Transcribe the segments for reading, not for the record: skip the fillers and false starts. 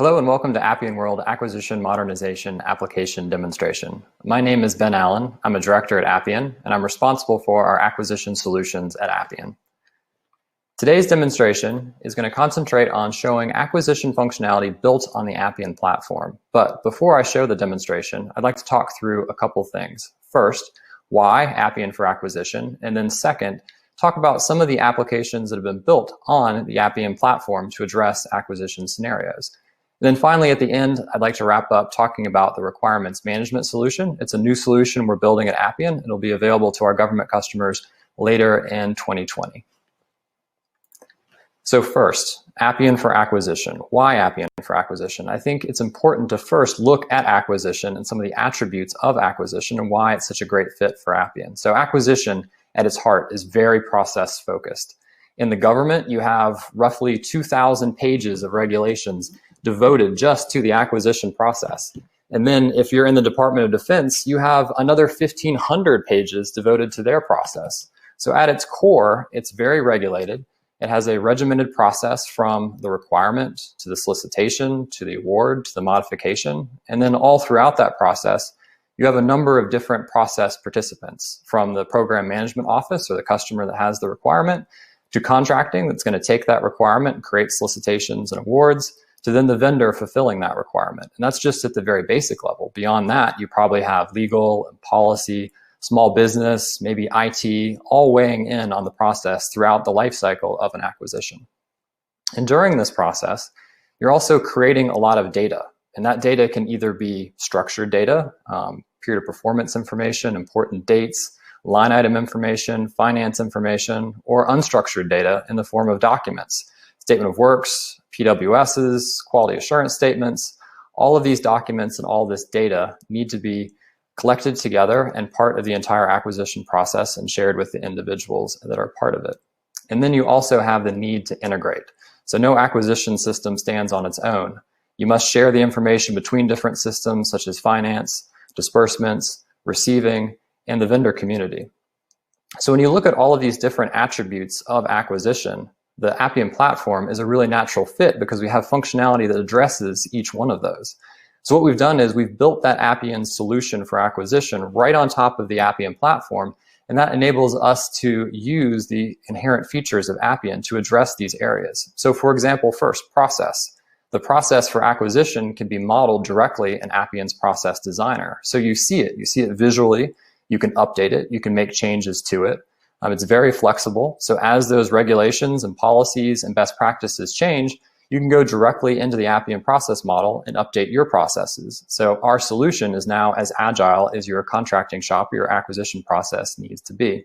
Hello and welcome to Appian World Acquisition Modernization Application Demonstration. My name is Ben Allen. I'm a director at Appian, and I'm responsible for our acquisition solutions at Appian. Today's demonstration is going to concentrate on showing acquisition functionality built on the Appian platform. But before I show the demonstration, I'd like to talk through a couple things. First, why Appian for acquisition? And then second, talk about some of the applications that have been built on the Appian platform to address acquisition scenarios. And then finally, at the end, I'd like to wrap up talking about the requirements management solution. It's a new solution we're building at Appian. It'll be available to our government customers later in 2020. So first, Appian for acquisition. Why Appian for acquisition? I think it's important to first look at acquisition and some of the attributes of acquisition and why it's such a great fit for Appian. So acquisition at its heart is very process focused. In the government, you have roughly 2,000 pages of regulations devoted just to the acquisition process. And then if you're in the Department of Defense, you have another 1,500 pages devoted to their process. So at its core, it's very regulated. It has a regimented process from the requirement to the solicitation, to the award, to the modification. And then all throughout that process, you have a number of different process participants, from the program management office or the customer that has the requirement, to contracting that's going to take that requirement and create solicitations and awards, to then the vendor fulfilling that requirement. And that's just at the very basic level. Beyond that, you probably have legal and policy, small business, maybe IT, all weighing in on the process throughout the life cycle of an acquisition. And during this process, you're also creating a lot of data. And that data can either be structured data, period of performance information, important dates, line item information, finance information, or unstructured data in the form of documents, statement of works, PWSs, quality assurance statements. All of these documents and all this data need to be collected together and part of the entire acquisition process and shared with the individuals that are part of it. And then you also have the need to integrate. So no acquisition system stands on its own. You must share the information between different systems such as finance, disbursements, receiving, and the vendor community. So when you look at all of these different attributes of acquisition, the Appian platform is a really natural fit because we have functionality that addresses each one of those. So what we've done is we've built that Appian solution for acquisition right on top of the Appian platform, and that enables us to use the inherent features of Appian to address these areas. So for example, first, process. The process for acquisition can be modeled directly in Appian's process designer. So you see it visually, you can update it, you can make changes to it. It's very flexible. So as those regulations and policies and best practices change, you can go directly into the Appian process model and update your processes. So our solution is now as agile as your contracting shop or your acquisition process needs to be.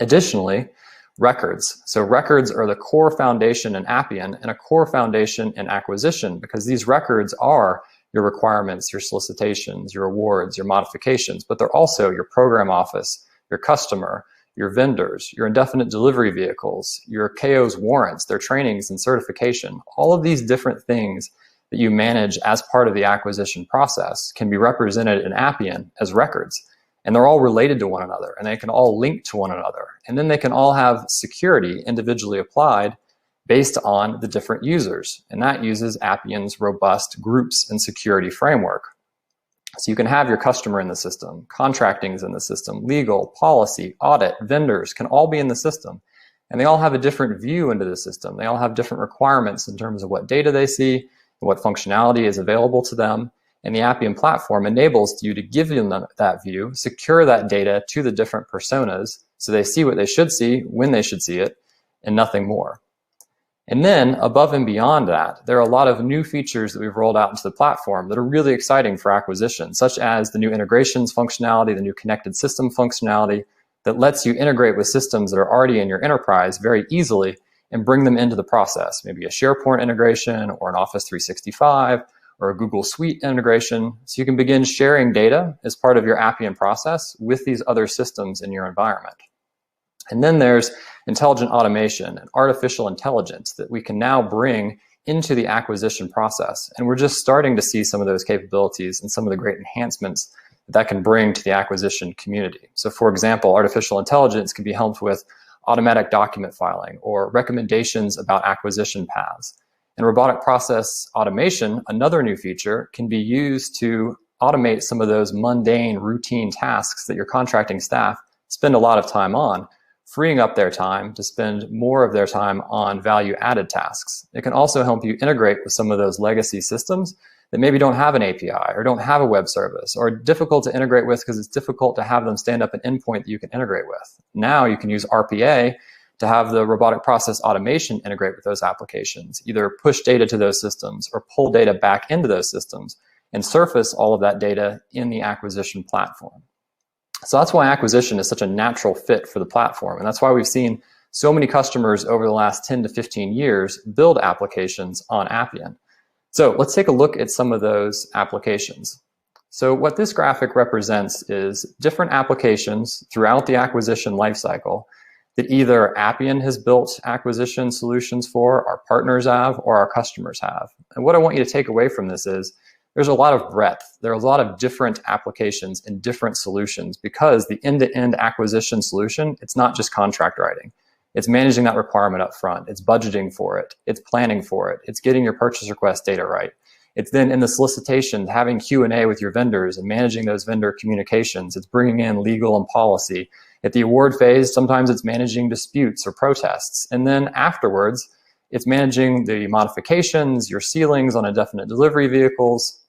Additionally, records. So records are the core foundation in Appian and a core foundation in acquisition because these records are your requirements, your solicitations, your awards, your modifications, but they're also your program office, your customer, your vendors, your indefinite delivery vehicles, your KO's warrants, their trainings and certification. All of these different things that you manage as part of the acquisition process can be represented in Appian as records. And they're all related to one another, and they can all link to one another. And then they can all have security individually applied based on the different users. And that uses Appian's robust groups and security framework. So you can have your customer in the system, contracting's in the system, legal, policy, audit, vendors can all be in the system. And they all have a different view into the system. They all have different requirements in terms of what data they see and what functionality is available to them. And the Appian platform enables you to give them that view, secure that data to the different personas so they see what they should see, when they should see it, and nothing more. And then above and beyond that, there are a lot of new features that we've rolled out into the platform that are really exciting for acquisition, such as the new integrations functionality, the new connected system functionality that lets you integrate with systems that are already in your enterprise very easily and bring them into the process, maybe a SharePoint integration or an Office 365 or a Google Suite integration. So you can begin sharing data as part of your Appian process with these other systems in your environment. And then there's intelligent automation and artificial intelligence that we can now bring into the acquisition process. And we're just starting to see some of those capabilities and some of the great enhancements that can bring to the acquisition community. So for example, artificial intelligence can be helped with automatic document filing or recommendations about acquisition paths. And robotic process automation, another new feature, can be used to automate some of those mundane, routine tasks that your contracting staff spend a lot of time on, freeing up their time to spend more of their time on value-added tasks. It can also help you integrate with some of those legacy systems that maybe don't have an API or don't have a web service or are difficult to integrate with because it's difficult to have them stand up an endpoint that you can integrate with. Now you can use RPA to have the robotic process automation integrate with those applications, either push data to those systems or pull data back into those systems and surface all of that data in the acquisition platform. So that's why acquisition is such a natural fit for the platform. And that's why we've seen so many customers over the last 10 to 15 years build applications on Appian. So let's take a look at some of those applications. So what this graphic represents is different applications throughout the acquisition lifecycle that either Appian has built acquisition solutions for, our partners have, or our customers have. And what I want you to take away from this is there's a lot of breadth. There are a lot of different applications and different solutions because the end-to-end acquisition solution, it's not just contract writing. It's managing that requirement up front. It's budgeting for it. It's planning for it. It's getting your purchase request data right. It's then in the solicitation, having Q&A with your vendors and managing those vendor communications. It's bringing in legal and policy. At the award phase, sometimes it's managing disputes or protests. And then afterwards, it's managing the modifications, your ceilings on indefinite delivery vehicles,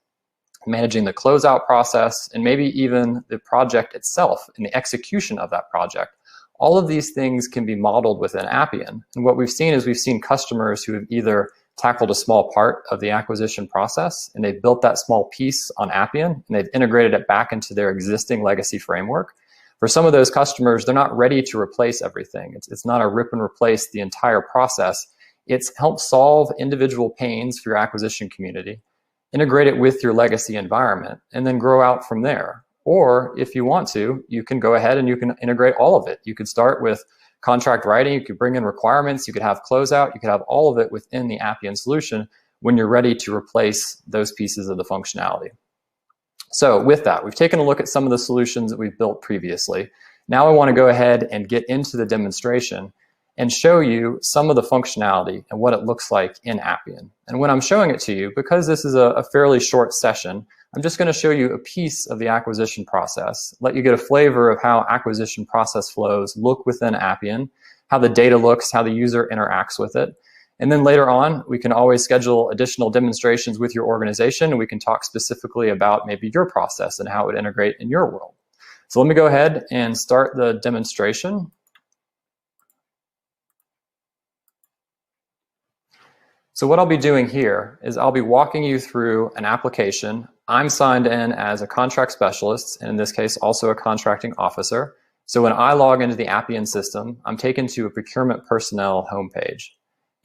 managing the closeout process, and maybe even the project itself and the execution of that project. All of these things can be modeled within Appian. And what we've seen is we've seen customers who have either tackled a small part of the acquisition process and they've built that small piece on Appian and they've integrated it back into their existing legacy framework. For some of those customers, they're not ready to replace everything. It's not a rip and replace the entire process. It's help solve individual pains for your acquisition community, integrate it with your legacy environment, and then grow out from there. Or if you want to, you can go ahead and you can integrate all of it. You could start with contract writing, you could bring in requirements, you could have closeout, you could have all of it within the Appian solution when you're ready to replace those pieces of the functionality. So with that, we've taken a look at some of the solutions that we've built previously. Now I want to go ahead and get into the demonstration and show you some of the functionality and what it looks like in Appian. And when I'm showing it to you, because this is a fairly short session, I'm just going to show you a piece of the acquisition process, let you get a flavor of how acquisition process flows look within Appian, how the data looks, how the user interacts with it. And then later on, we can always schedule additional demonstrations with your organization, and we can talk specifically about maybe your process and how it would integrate in your world. So let me go ahead and start the demonstration. So what I'll be doing here is I'll be walking you through an application. I'm signed in as a contract specialist, and in this case, also a contracting officer. So when I log into the Appian system, I'm taken to a procurement personnel homepage.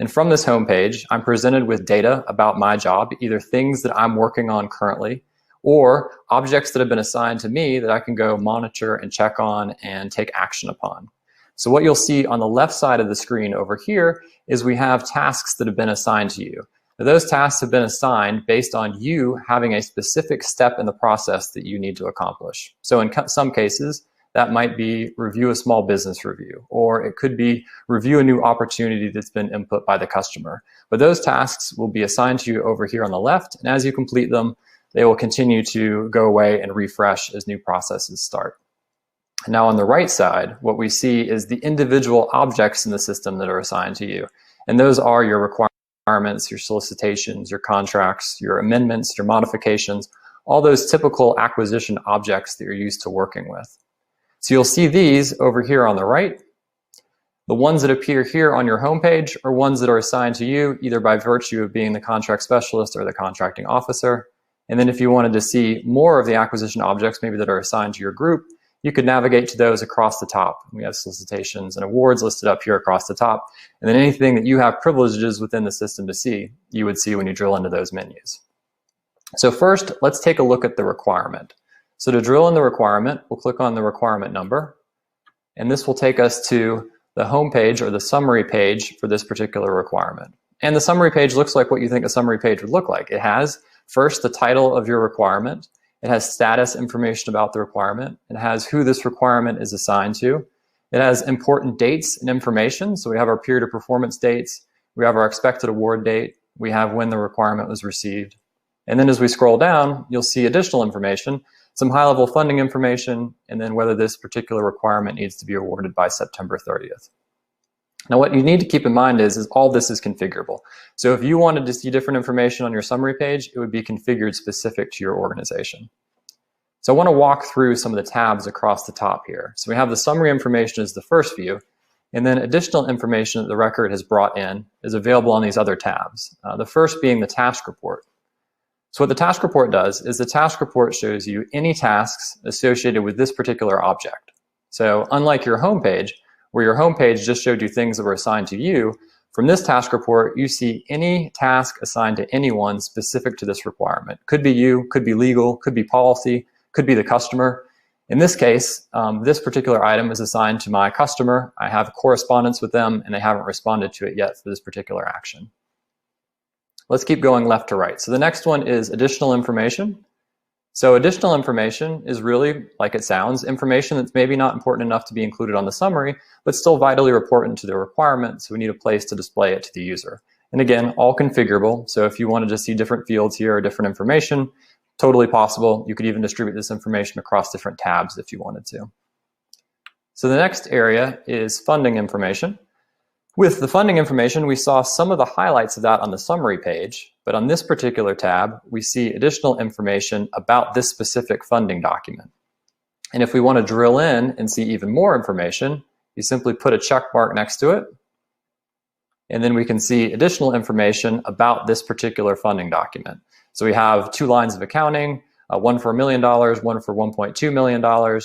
And from this homepage, I'm presented with data about my job, either things that I'm working on currently, or objects that have been assigned to me that I can go monitor and check on and take action upon. So what you'll see on the left side of the screen over here is we have tasks that have been assigned to you. Now, those tasks have been assigned based on you having a specific step in the process that you need to accomplish. So in some cases, that might be review a small business review, or it could be review a new opportunity that's been input by the customer. But those tasks will be assigned to you over here on the left, and as you complete them, they will continue to go away and refresh as new processes start. Now on the right side, what we see is the individual objects in the system that are assigned to you. And those are your requirements, your solicitations, your contracts, your amendments, your modifications, all those typical acquisition objects that you're used to working with. So you'll see these over here on the right. The ones that appear here on your homepage are ones that are assigned to you either by virtue of being the contract specialist or the contracting officer. And then if you wanted to see more of the acquisition objects maybe that are assigned to your group, you could navigate to those across the top. We have solicitations and awards listed up here across the top. And then anything that you have privileges within the system to see, you would see when you drill into those menus. So first, let's take a look at the requirement. So to drill in the requirement, we'll click on the requirement number. And this will take us to the home page or the summary page for this particular requirement. And the summary page looks like what you think a summary page would look like. It has first the title of your requirement. It has status information about the requirement. It has who this requirement is assigned to. It has important dates and information. So we have our period of performance dates. We have our expected award date. we have when the requirement was received. And then as we scroll down, you'll see additional information, some high-level funding information, and then whether this particular requirement needs to be awarded by September 30th. Now what you need to keep in mind is all this is configurable. So if you wanted to see different information on your summary page, it would be configured specific to your organization. So I want to walk through some of the tabs across the top here. So we have the summary information as the first view, and then additional information that the record has brought in is available on these other tabs. The first being the task report. So what the task report does is the task report shows you any tasks associated with this particular object. So unlike your home page, where your home page just showed you things that were assigned to you, from this task report, you see any task assigned to anyone specific to this requirement. Could be you, could be legal, could be policy, could be the customer. In this case, this particular item is assigned to my customer. I have correspondence with them and they haven't responded to it yet for this particular action. Let's keep going left to right. So the next one is additional information. So additional information is really, like it sounds, information that's maybe not important enough to be included on the summary, but still vitally important to the requirement, so we need a place to display it to the user. And again, all configurable, so if you wanted to see different fields here or different information, totally possible. You could even distribute this information across different tabs if you wanted to. So the next area is funding information. With the funding information, we saw some of the highlights of that on the summary page, but on this particular tab, we see additional information about this specific funding document. And if we want to drill in and see even more information, you simply put a check mark next to it, and then we can see additional information about this particular funding document. So we have 2 lines of accounting, one for $1 million, one for $1.2 million.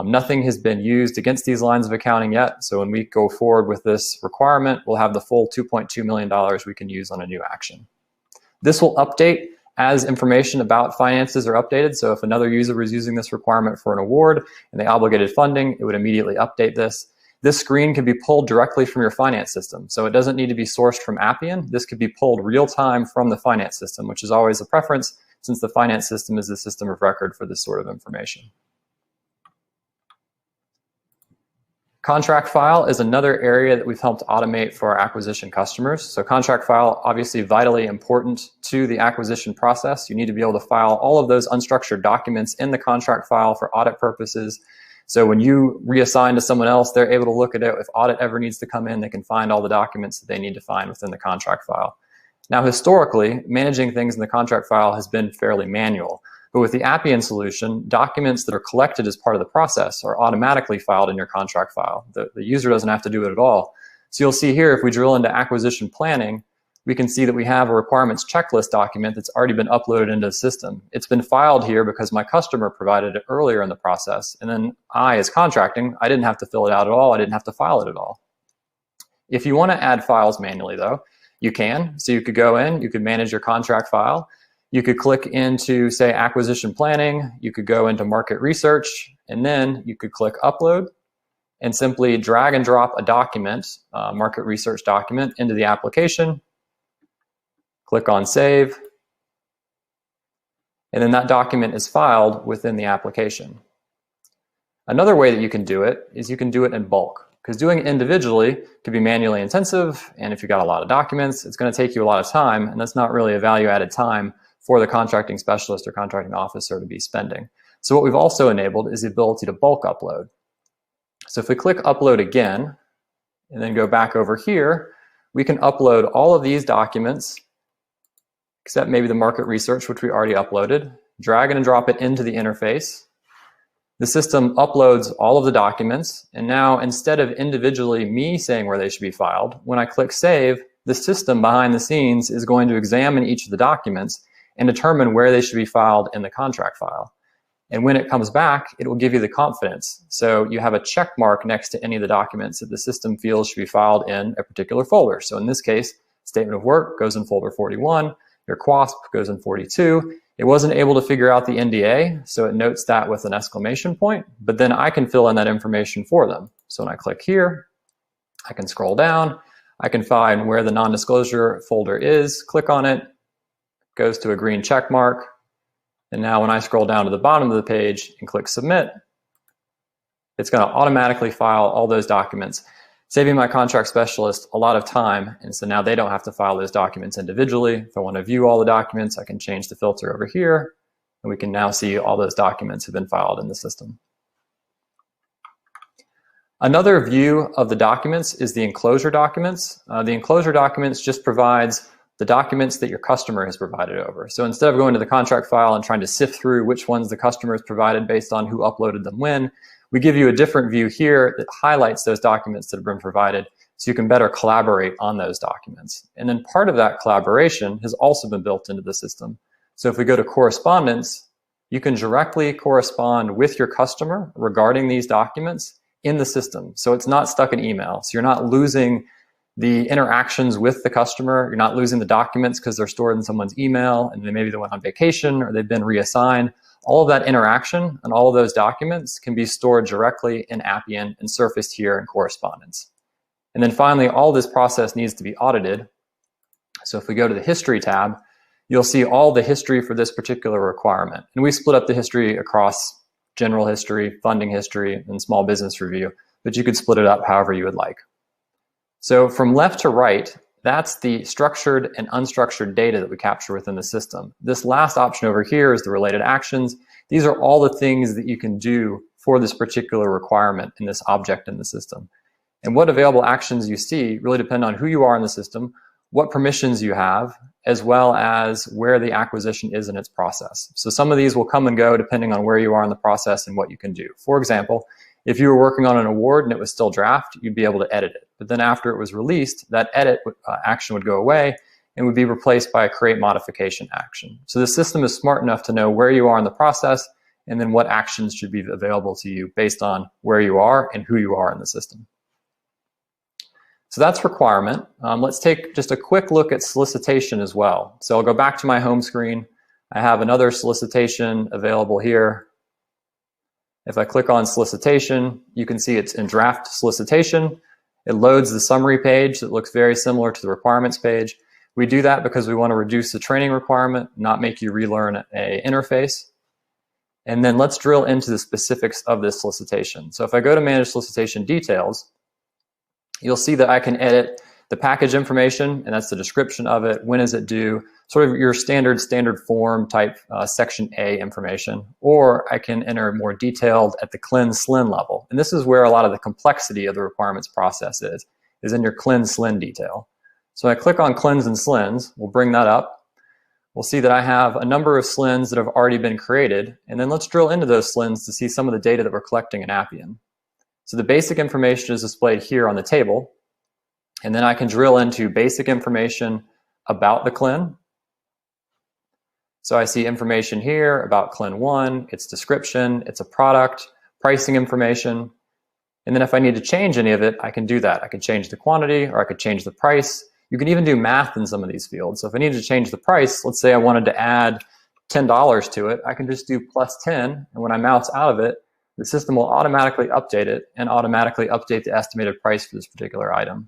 Nothing has been used against these lines of accounting yet, so when we go forward with this requirement, we'll have the full $2.2 million we can use on a new action. This will update as information about finances are updated, so if another user was using this requirement for an award and they obligated funding, it would immediately update this. This screen can be pulled directly from your finance system, so it doesn't need to be sourced from Appian. This could be pulled real-time from the finance system, which is always a preference since the finance system is the system of record for this sort of information. Contract file is another area that we've helped automate for our acquisition customers. So contract file, obviously vitally important to the acquisition process. You need to be able to file all of those unstructured documents in the contract file for audit purposes. So when you reassign to someone else, they're able to look at it. If audit ever needs to come in, they can find all the documents that they need to find within the contract file. Now, historically, managing things in the contract file has been fairly manual. But with the Appian solution, documents that are collected as part of the process are automatically filed in your contract file. The user doesn't have to do it at all. So you'll see here, if we drill into acquisition planning, we can see that we have a requirements checklist document that's already been uploaded into the system. It's been filed here because my customer provided it earlier in the process. And then I, as contracting, I didn't have to fill it out at all. I didn't have to file it at all. If you want to add files manually, though, you can. So you could go in, you could manage your contract file. You could click into, say, acquisition planning. You could go into market research, and then you could click upload and simply drag and drop a document, market research document, into the application. Click on save, and then that document is filed within the application. Another way that you can do it is you can do it in bulk, because doing it individually could be manually intensive, and if you've got a lot of documents, it's going to take you a lot of time, and that's not really a value-added time for the contracting specialist or contracting officer to be spending. So what we've also enabled is the ability to bulk upload. So if we click upload again, and then go back over here, we can upload all of these documents, except maybe the market research, which we already uploaded, drag and drop it into the interface. The system uploads all of the documents, and now instead of individually me saying where they should be filed, when I click save, the system behind the scenes is going to examine each of the documents and determine where they should be filed in the contract file. And when it comes back, it will give you the confidence. So you have a check mark next to any of the documents that the system feels should be filed in a particular folder. So in this case, statement of work goes in folder 41, your QWASP goes in 42. It wasn't able to figure out the NDA, so it notes that with an exclamation point, but then I can fill in that information for them. So when I click here, I can scroll down, I can find where the non-disclosure folder is, click on it, goes to a green check mark, and now when I scroll down to the bottom of the page and click submit, it's going to automatically file all those documents. saving my contract specialist a lot of time. And so now they don't have to file those documents individually. If I want to view all the documents, I can change the filter over here, and we can now see all those documents have been filed in the system. Another view of the documents is the enclosure documents. The enclosure documents just provides the documents that your customer has provided over. So instead of going to the contract file and trying to sift through which ones the customer has provided based on who uploaded them when, we give you a different view here that highlights those documents that have been provided so you can better collaborate on those documents. And then part of that collaboration has also been built into the system. So if we go to correspondence, you can directly correspond with your customer regarding these documents in the system. So it's not stuck in email. So you're not losing the interactions with the customer. You're not losing the documents because they're stored in someone's email and maybe they went on vacation or they've been reassigned. All of that interaction and all of those documents can be stored directly in Appian and surfaced here in correspondence. And then finally, all this process needs to be audited. So if we go to the history tab, you'll see all the history for this particular requirement. And we split up the history across general history, funding history, and small business review, but you could split it up however you would like. So from left to right, that's the structured and unstructured data that we capture within the system. This last option over here is the related actions. These are all the things that you can do for this particular requirement in this object in the system. And what available actions you see really depend on who you are in the system, what permissions you have, as well as where the acquisition is in its process. So some of these will come and go depending on where you are in the process and what you can do. For example, if you were working on an award and it was still draft, you'd be able to edit it. But then after it was released, that edit action would go away and would be replaced by a create modification action. So the system is smart enough to know where you are in the process and then what actions should be available to you based on where you are and who you are in the system. So that's requirement. Let's take just a quick look at solicitation as well. So I'll go back to my home screen. I have another solicitation available here. If I click on solicitation, you can see it's in draft solicitation. It loads the summary page that looks very similar to the requirements page. We do that because we want to reduce the training requirement, not make you relearn an interface. And then let's drill into the specifics of this solicitation. So if I go to manage solicitation details, you'll see that I can edit the package information, and that's the description of it, when is it due, sort of your standard form type section A information, or I can enter more detailed at the CLIN/SLIN level. And this is where a lot of the complexity of the requirements process is in your CLIN/SLIN detail. So I click on CLINs and SLINs, we'll bring that up. We'll see that I have a number of SLINs that have already been created, and then let's drill into those SLINs to see some of the data that we're collecting in Appian. So the basic information is displayed here on the table, and then I can drill into basic information about the CLIN. So I see information here about CLIN 1, its description, it's a product, pricing information, and then if I need to change any of it, I can do that. I could change the quantity or I could change the price. You can even do math in some of these fields. So if I needed to change the price, let's say I wanted to add $10 to it, I can just do +10, and when I mouse out of it, the system will automatically update it and automatically update the estimated price for this particular item.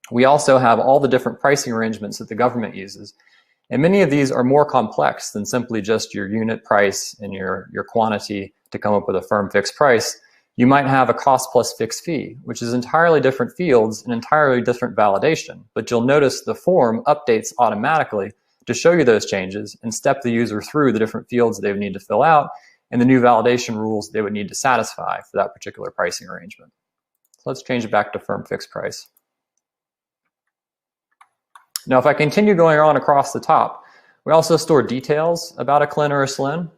We also have all the different pricing arrangements that the government uses. And many of these are more complex than simply just your unit price and your quantity to come up with a firm fixed price. You might have a cost plus fixed fee, which is entirely different fields and entirely different validation. But you'll notice the form updates automatically to show you those changes and step the user through the different fields they would need to fill out and the new validation rules they would need to satisfy for that particular pricing arrangement. So let's change it back to firm fixed price. Now, if I continue going on across the top, we also store details about a CLIN or a SLIN.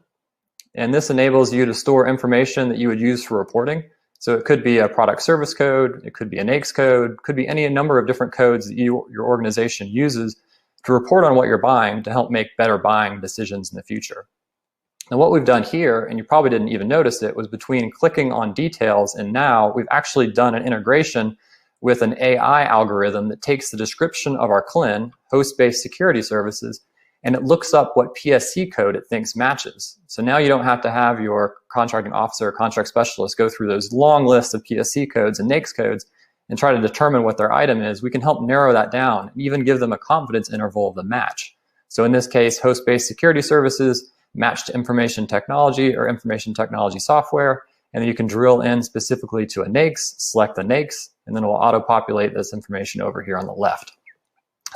And this enables you to store information that you would use for reporting. So it could be a product service code, it could be a NAICS code, could be any number of different codes that your organization uses to report on what you're buying to help make better buying decisions in the future. And what we've done here, and you probably didn't even notice it, was between clicking on details and now we've actually done an integration with an AI algorithm that takes the description of our CLIN, host-based security services, and it looks up what PSC code it thinks matches. So now you don't have to have your contracting officer or contract specialist go through those long lists of PSC codes and NAICS codes and try to determine what their item is. We can help narrow that down and even give them a confidence interval of the match. So in this case, host-based security services match to information technology or information technology software, and then you can drill in specifically to a NAICS, select the NAICS, and then it will auto-populate this information over here on the left.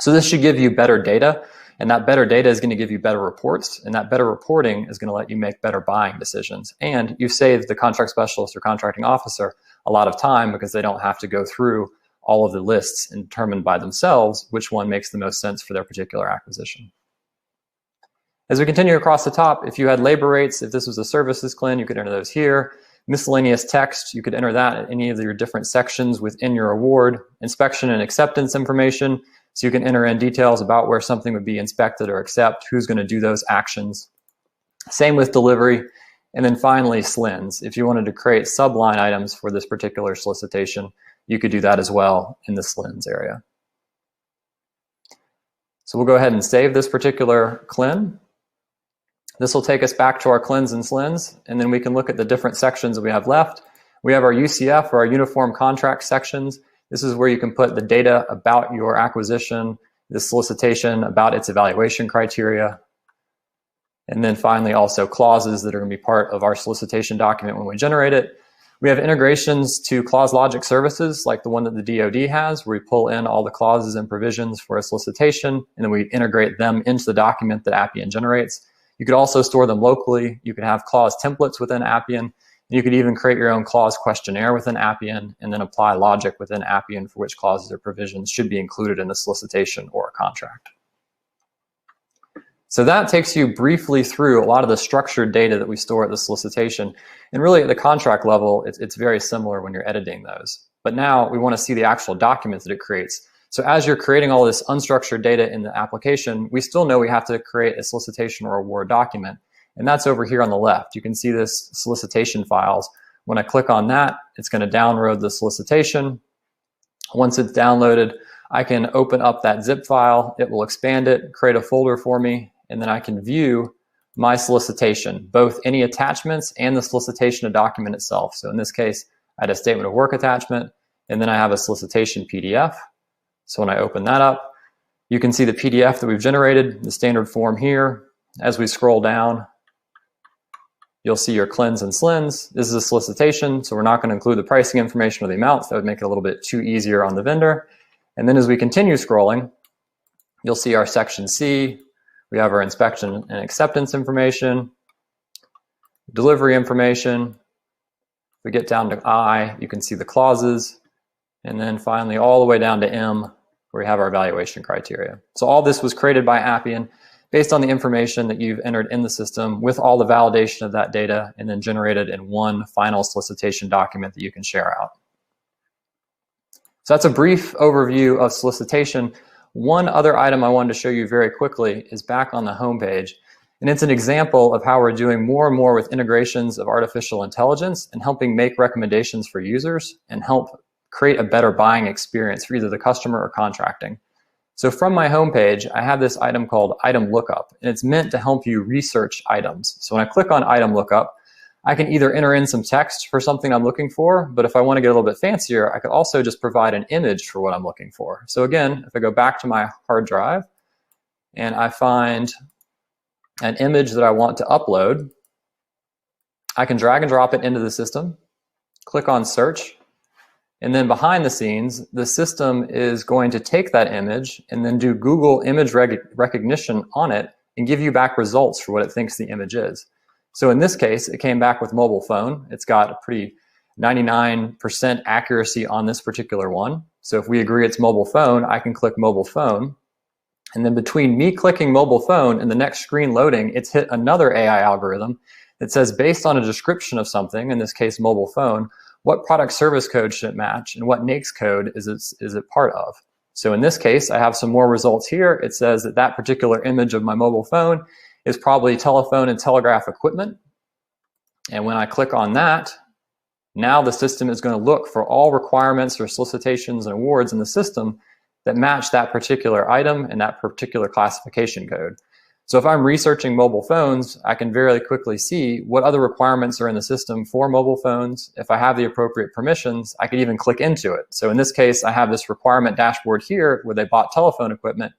So this should give you better data, and that better data is going to give you better reports, and that better reporting is going to let you make better buying decisions. And you save the contract specialist or contracting officer a lot of time because they don't have to go through all of the lists and determine by themselves which one makes the most sense for their particular acquisition. As we continue across the top, if you had labor rates, if this was a services CLIN, you could enter those here. Miscellaneous text, you could enter that at any of your different sections within your award. Inspection and acceptance information, so you can enter in details about where something would be inspected or accept, who's going to do those actions. Same with delivery. And then finally, SLINs. If you wanted to create subline items for this particular solicitation, you could do that as well in the SLINs area. So we'll go ahead and save this particular CLIN. This will take us back to our CLINs and SLINs, and then we can look at the different sections that we have left. We have our UCF, or our Uniform Contract sections. This is where you can put the data about your acquisition, the solicitation, about its evaluation criteria, and then finally also clauses that are going to be part of our solicitation document when we generate it. We have integrations to clause logic services like the one that the DoD has, where we pull in all the clauses and provisions for a solicitation, and then we integrate them into the document that Appian generates. You could also store them locally. You could have clause templates within Appian. You could even create your own clause questionnaire within Appian and then apply logic within Appian for which clauses or provisions should be included in a solicitation or a contract. So that takes you briefly through a lot of the structured data that we store at the solicitation. And really at the contract level, it's very similar when you're editing those. But now we want to see the actual documents that it creates. So as you're creating all this unstructured data in the application, we still know we have to create a solicitation or award document. And that's over here on the left. You can see this solicitation files. When I click on that, it's going to download the solicitation. Once it's downloaded, I can open up that zip file. It will expand it, create a folder for me, and then I can view my solicitation, both any attachments and the solicitation document itself. So in this case, I had a statement of work attachment, and then I have a solicitation PDF. So when I open that up, you can see the PDF that we've generated, the standard form here. As we scroll down, you'll see your CLINs and SLINs. This is a solicitation, so we're not going to include the pricing information or the amounts. That would make it a little bit too easier on the vendor. And then as we continue scrolling, you'll see our section C. We have our inspection and acceptance information, delivery information. If we get down to I, you can see the clauses. And then finally, all the way down to M, where we have our evaluation criteria. So all this was created by Appian based on the information that you've entered in the system with all the validation of that data and then generated in one final solicitation document that you can share out. So that's a brief overview of solicitation. One other item I wanted to show you very quickly is back on the home page. And it's an example of how we're doing more and more with integrations of artificial intelligence and helping make recommendations for users and help create a better buying experience for either the customer or contracting. So from my homepage, I have this item called Item Lookup, and it's meant to help you research items. So when I click on Item Lookup, I can either enter in some text for something I'm looking for, but if I want to get a little bit fancier, I could also just provide an image for what I'm looking for. So again, if I go back to my hard drive and I find an image that I want to upload, I can drag and drop it into the system, click on Search, and then behind the scenes, the system is going to take that image and then do Google image recognition on it and give you back results for what it thinks the image is. So in this case, it came back with mobile phone. It's got a pretty 99% accuracy on this particular one. So if we agree it's mobile phone, I can click mobile phone. And then between me clicking mobile phone and the next screen loading, it's hit another AI algorithm that says based on a description of something, in this case mobile phone, what product service code should it match and what NAICS code is it part of? So in this case, I have some more results here. It says that that particular image of my mobile phone is probably telephone and telegraph equipment. And when I click on that, now the system is going to look for all requirements or solicitations and awards in the system that match that particular item and that particular classification code. So if I'm researching mobile phones, I can very quickly see what other requirements are in the system for mobile phones. If I have the appropriate permissions, I could even click into it. So in this case, I have this requirement dashboard here where they bought telephone equipment.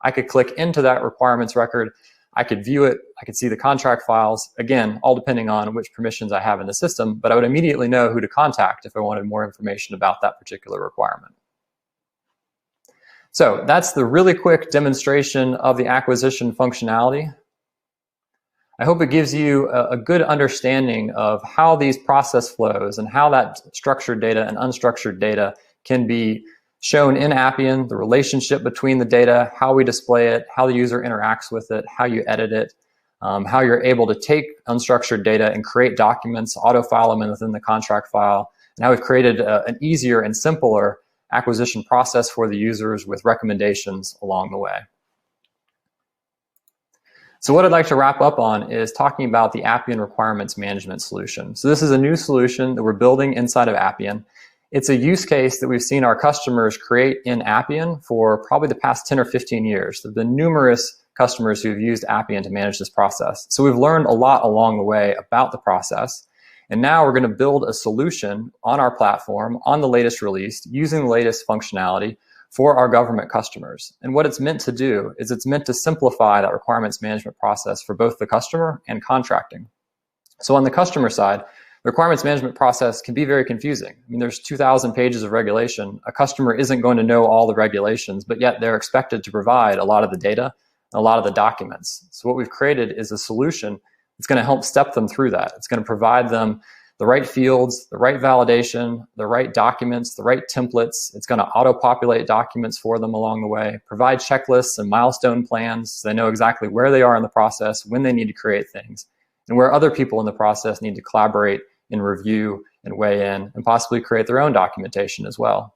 I could click into that requirements record. I could view it, I could see the contract files, again, all depending on which permissions I have in the system, but I would immediately know who to contact if I wanted more information about that particular requirement. So that's the really quick demonstration of the acquisition functionality. I hope it gives you a good understanding of how these process flows and how that structured data and unstructured data can be shown in Appian, the relationship between the data, how we display it, how the user interacts with it, how you edit it, how you're able to take unstructured data and create documents, auto-file them within the contract file, and how we've created an easier and simpler acquisition process for the users with recommendations along the way. So what I'd like to wrap up on is talking about the Appian Requirements Management solution. So this is a new solution that we're building inside of Appian. It's a use case that we've seen our customers create in Appian for probably the past 10 or 15 years. There have been numerous customers who've used Appian to manage this process. So we've learned a lot along the way about the process. And now we're going to build a solution on our platform, on the latest release, using the latest functionality for our government customers. And what it's meant to do is it's meant to simplify that requirements management process for both the customer and contracting. So on the customer side, the requirements management process can be very confusing. I mean, there's 2,000 pages of regulation. A customer isn't going to know all the regulations, but yet they're expected to provide a lot of the data and a lot of the documents. So what we've created is a solution that's going to help step them through that. It's going to provide them the right fields, the right validation, the right documents, the right templates. It's going to auto-populate documents for them along the way, provide checklists and milestone plans so they know exactly where they are in the process, when they need to create things, and where other people in the process need to collaborate and review and weigh in and possibly create their own documentation as well.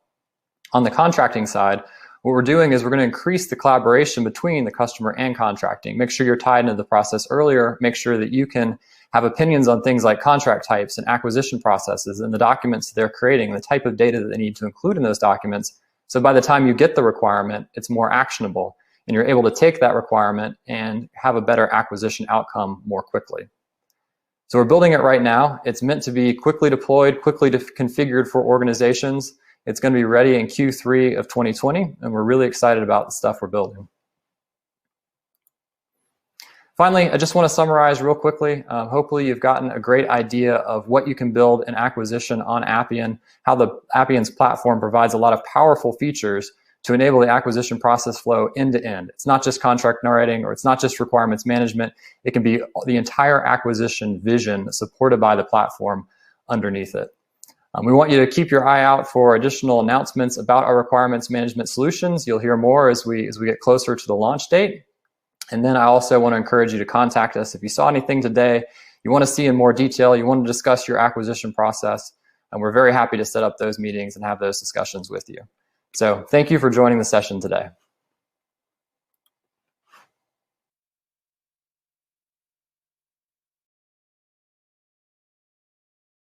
On the contracting side, what we're doing is we're going to increase the collaboration between the customer and contracting. Make sure you're tied into the process earlier. Make sure that you can have opinions on things like contract types and acquisition processes and the documents that they're creating, the type of data that they need to include in those documents. So by the time you get the requirement, it's more actionable and you're able to take that requirement and have a better acquisition outcome more quickly. So we're building it right now. It's meant to be quickly deployed, quickly configured for organizations. It's going to be ready in Q3 of 2020, and we're really excited about the stuff we're building. Finally, I just want to summarize real quickly. Hopefully you've gotten a great idea of what you can build in acquisition on Appian, how the Appian's platform provides a lot of powerful features to enable the acquisition process flow end to end. It's not just contract writing, or it's not just requirements management. It can be the entire acquisition vision supported by the platform underneath it. We want you to keep your eye out for additional announcements about our requirements management solutions. You'll hear more as we get closer to the launch date. And then I also want to encourage you to contact us if you saw anything today, you want to see in more detail, you want to discuss your acquisition process, and we're very happy to set up those meetings and have those discussions with you. So thank you for joining the session today.